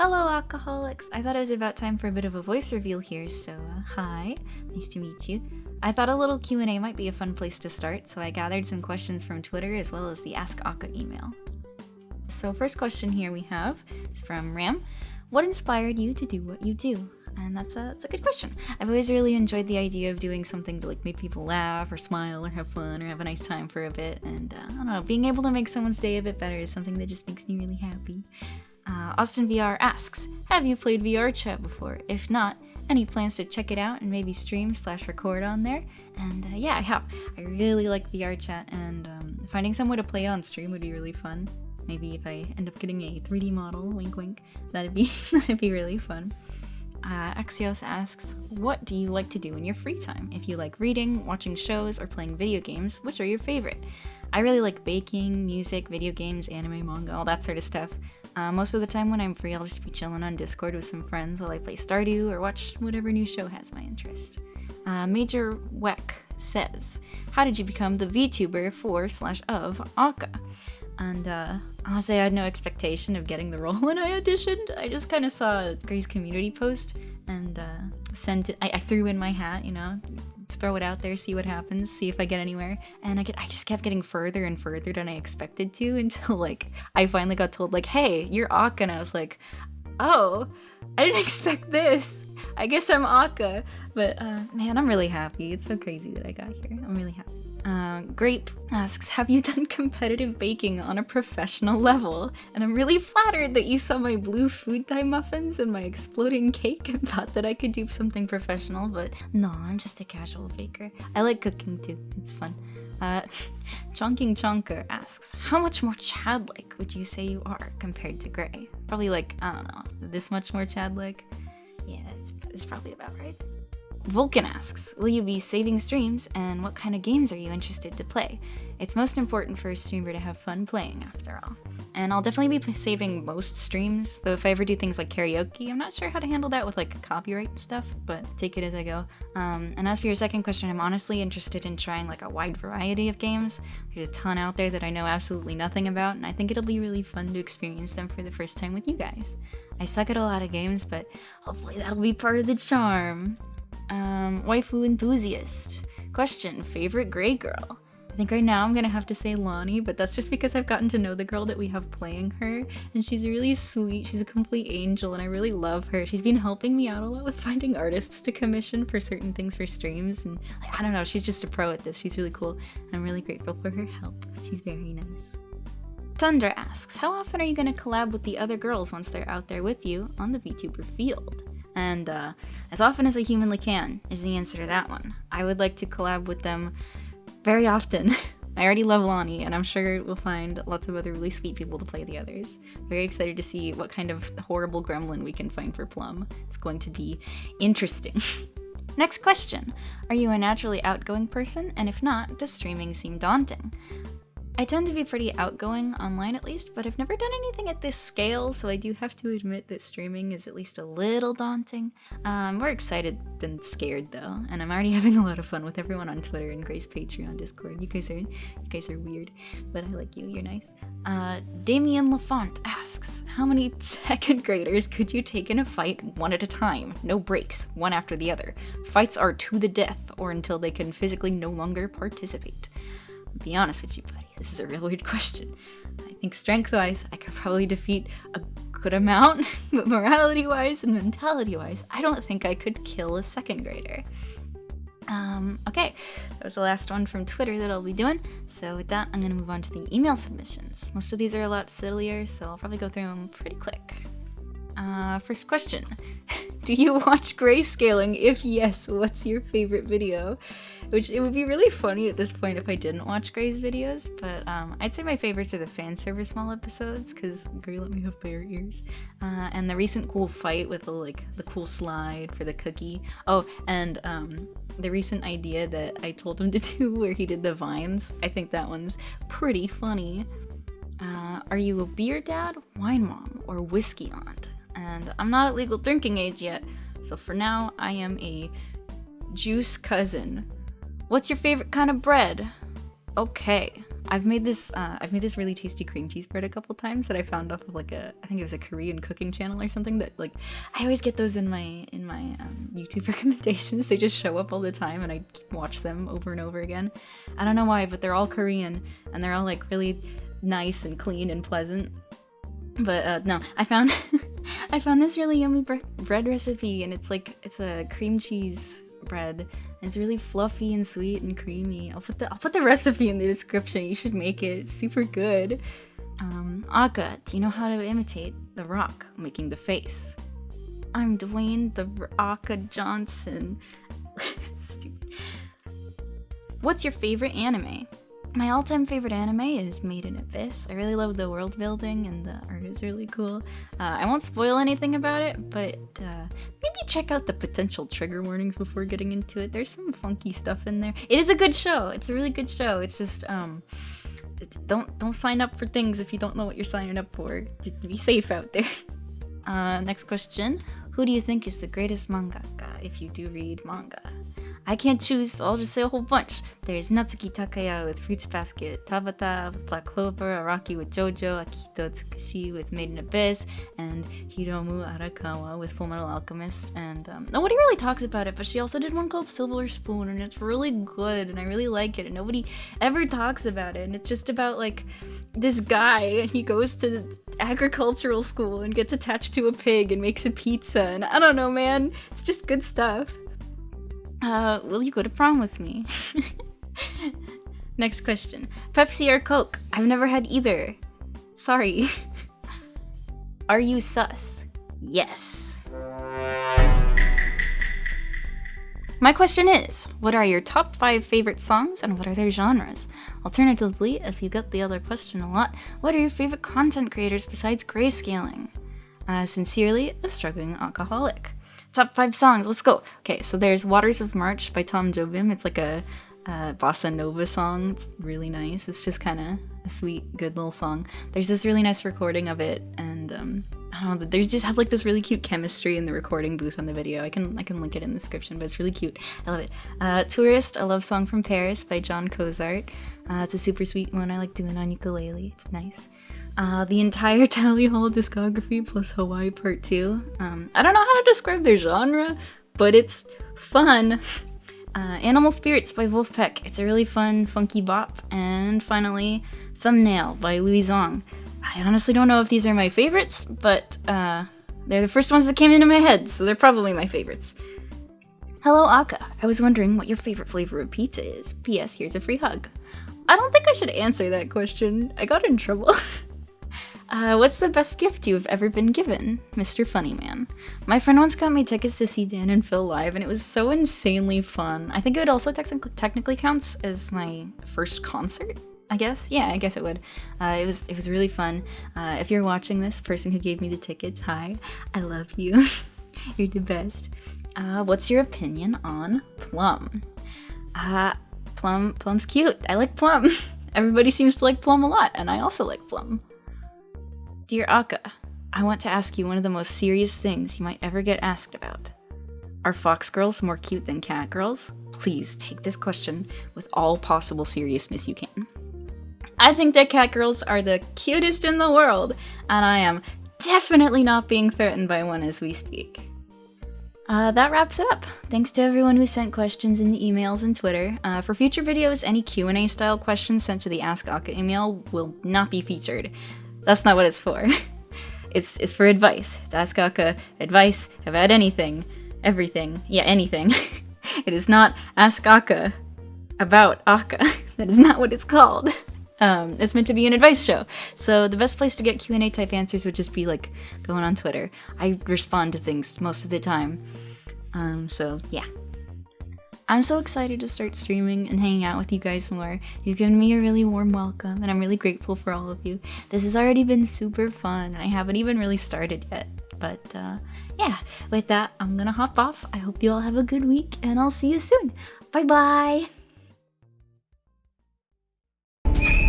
Hello, alcoholics! I thought it was about time for a bit of a voice reveal here, so hi, nice to meet you. I thought a little Q&A might be a fun place to start, so I gathered some questions from Twitter as well as the Ask Akka email. So first question here we have is from Ram. What inspired you to do what you do? And that's a good question. I've always really enjoyed the idea of doing something to like make people laugh or smile or have fun or have a nice time for a bit, and I don't know, being able to make someone's day a bit better is something that just makes me really happy. Austin VR asks, have you played VR chat before? If not, any plans to check it out and maybe stream/record on there? And yeah, I have. I really like VR chat, and finding some way to play it on stream would be really fun. Maybe if I end up getting a 3D model, wink wink, that'd be really fun. Axios asks, what do you like to do in your free time? If you like reading, watching shows, or playing video games, which are your favorite? I really like baking, music, video games, anime, manga, all that sort of stuff. Most of the time when I'm free, I'll just be chilling on Discord with some friends while I play Stardew or watch whatever new show has my interest. Major Weck says, how did you become the VTuber for/of Akka? And honestly, I had no expectation of getting the role when I auditioned. I just kind of saw Gray's community post and sent it. I threw in my hat, you know, throw it out there, see what happens, see if I get anywhere. And I just kept getting further and further than I expected to until like I finally got told like, hey, you're Akka, and I was like, oh, I didn't expect this. I guess I'm Akka. But man, I'm really happy. It's so crazy that I got here. I'm really happy. Grape asks, have you done competitive baking on a professional level? And I'm really flattered that you saw my blue food dye muffins and my exploding cake and thought that I could do something professional, but no, I'm just a casual baker. I like cooking too, it's fun. Chonking Chonker asks, how much more Chad-like would you say you are compared to Gray? Probably like, I don't know, this much more Chad-like? Yeah, it's probably about right. Vulcan asks, will you be saving streams, and what kind of games are you interested to play? It's most important for a streamer to have fun playing, after all. And I'll definitely be saving most streams, though if I ever do things like karaoke, I'm not sure how to handle that with like copyright stuff, but take it as I go. And as for your second question, I'm honestly interested in trying like a wide variety of games. There's a ton out there that I know absolutely nothing about, and I think it'll be really fun to experience them for the first time with you guys. I suck at a lot of games, but hopefully that'll be part of the charm. Waifu enthusiast. Question, favorite Gray girl? I think right now I'm gonna have to say Lonnie, but that's just because I've gotten to know the girl that we have playing her, and she's really sweet. She's a complete angel, and I really love her. She's been helping me out a lot with finding artists to commission for certain things for streams, and like, I don't know, she's just a pro at this. She's really cool, and I'm really grateful for her help. She's very nice. Tundra asks, how often are you gonna collab with the other girls once they're out there with you on the VTuber field? And as often as I humanly can is the answer to that one. I would like to collab with them very often. I already love Lonnie, and I'm sure we'll find lots of other really sweet people to play the others. Very excited to see what kind of horrible gremlin we can find for Plum. It's going to be interesting. Next question. Are you a naturally outgoing person? And if not, does streaming seem daunting? I tend to be pretty outgoing, online at least, but I've never done anything at this scale, so I do have to admit that streaming is at least a little daunting. More excited than scared though, and I'm already having a lot of fun with everyone on Twitter and Grace Patreon Discord. You guys are weird, but I like you, you're nice. Damien Lafont asks, how many second graders could you take in a fight one at a time? No breaks, one after the other. Fights are to the death, or until they can physically no longer participate. I'll be honest with you, buddy. This is a real weird question. I think strength-wise, I could probably defeat a good amount, but morality-wise and mentality-wise, I don't think I could kill a second grader. Okay, that was the last one from Twitter that I'll be doing. So with that, I'm gonna move on to the email submissions. Most of these are a lot sillier, so I'll probably go through them pretty quick. First question. Do you watch grayscaling? If yes, what's your favorite video? Which, it would be really funny at this point if I didn't watch Gray's videos, but I'd say my favorites are the fan service small episodes, because Gray let me have bear ears. And the recent cool fight with the cool slide for the cookie. Oh, and the recent idea that I told him to do where he did the vines. I think that one's pretty funny. Are you a beer dad, wine mom, or whiskey aunt? And I'm not at legal drinking age yet, so for now I am a juice cousin. What's your favorite kind of bread? Okay, I've made this really tasty cream cheese bread a couple times that I found off of like I think it was a Korean cooking channel or something that like I always get those in my YouTube recommendations. They just show up all the time and I watch them over and over again. I don't know why, but they're all Korean and they're all like really nice and clean and pleasant. But no, I found I found this really yummy bread recipe, and it's a cream cheese bread. It's really fluffy and sweet and creamy. I'll put the recipe in the description. You should make it. It's super good. Aka, do you know how to imitate The Rock making the face? I'm Dwayne The Rock Johnson. Stupid. What's your favorite anime? My all-time favorite anime is Made in Abyss. I really love the world building and the art is really cool. I won't spoil anything about it, but maybe check out the potential trigger warnings before getting into it. There's some funky stuff in there. It is a good show. It's a really good show. It's just don't sign up for things if you don't know what you're signing up for. Be safe out there. Next question. Who do you think is the greatest mangaka if you do read manga? I can't choose, so I'll just say a whole bunch. There's Natsuki Takaya with Fruits Basket, Tabata with Black Clover, Araki with JoJo, Akihito Tsukushi with Made in Abyss, and Hiromu Arakawa with Fullmetal Alchemist. And nobody really talks about it, but she also did one called Silver Spoon, and it's really good, and I really like it, and nobody ever talks about it. And it's just about like this guy, and he goes to agricultural school and gets attached to a pig and makes a pizza, and I don't know, man, it's just good stuff. Will you go to prom with me? Next question. Pepsi or Coke? I've never had either. Sorry. Are you sus? Yes. My question is, what are your top 5 favorite songs and what are their genres? Alternatively, if you get the other question a lot, what are your favorite content creators besides grayscaling? Sincerely, a struggling alcoholic. Top 5 songs, let's go. Okay, so there's Waters of March by Tom Jobim. It's like a bossa nova song. It's really nice. It's just kind of a sweet, good little song. There's this really nice recording of it, and I don't know, they just have like this really cute chemistry in the recording booth on the video. I can link it in the description, but it's really cute. I love it. Tourist, a love song from Paris by John Cozart. It's a super sweet one. I like doing on ukulele. It's nice. The entire Tally Hall discography plus Hawaii Part 2. I don't know how to describe their genre, but it's fun. Animal Spirits by Wolfpack. It's a really fun, funky bop. And finally, Thumbnail by Louis Zong. I honestly don't know if these are my favorites, but they're the first ones that came into my head, so they're probably my favorites. Hello, Aka. I was wondering what your favorite flavor of pizza is. P.S. Here's a free hug. I don't think I should answer that question. I got in trouble. What's the best gift you've ever been given? Mr. Funnyman. My friend once got me tickets to see Dan and Phil live, and it was so insanely fun. I think it would also technically counts as my first concert, I guess. Yeah, I guess it would. It was really fun. If you're watching this, person who gave me the tickets, hi. I love you. You're the best. What's your opinion on Plum? Plum's cute. I like Plum. Everybody seems to like Plum a lot, and I also like Plum. Dear Aka, I want to ask you one of the most serious things you might ever get asked about. Are fox girls more cute than cat girls? Please take this question with all possible seriousness you can. I think that cat girls are the cutest in the world, and I am definitely not being threatened by one as we speak. That wraps it up. Thanks to everyone who sent questions in the emails and Twitter. For future videos, any Q&A style questions sent to the Ask Aka email will not be featured. That's not what it's for. It's for advice. To ask Aka advice about anything. Everything. Yeah, anything. It is not Ask Aka about Aka. That is not what it's called. It's meant to be an advice show. So the best place to get Q&A type answers would just be like going on Twitter. I respond to things most of the time. So yeah. I'm so excited to start streaming and hanging out with you guys more. You've given me a really warm welcome, and I'm really grateful for all of you. This has already been super fun, and I haven't even really started yet. But yeah, with that, I'm gonna hop off. I hope you all have a good week, and I'll see you soon. Bye-bye!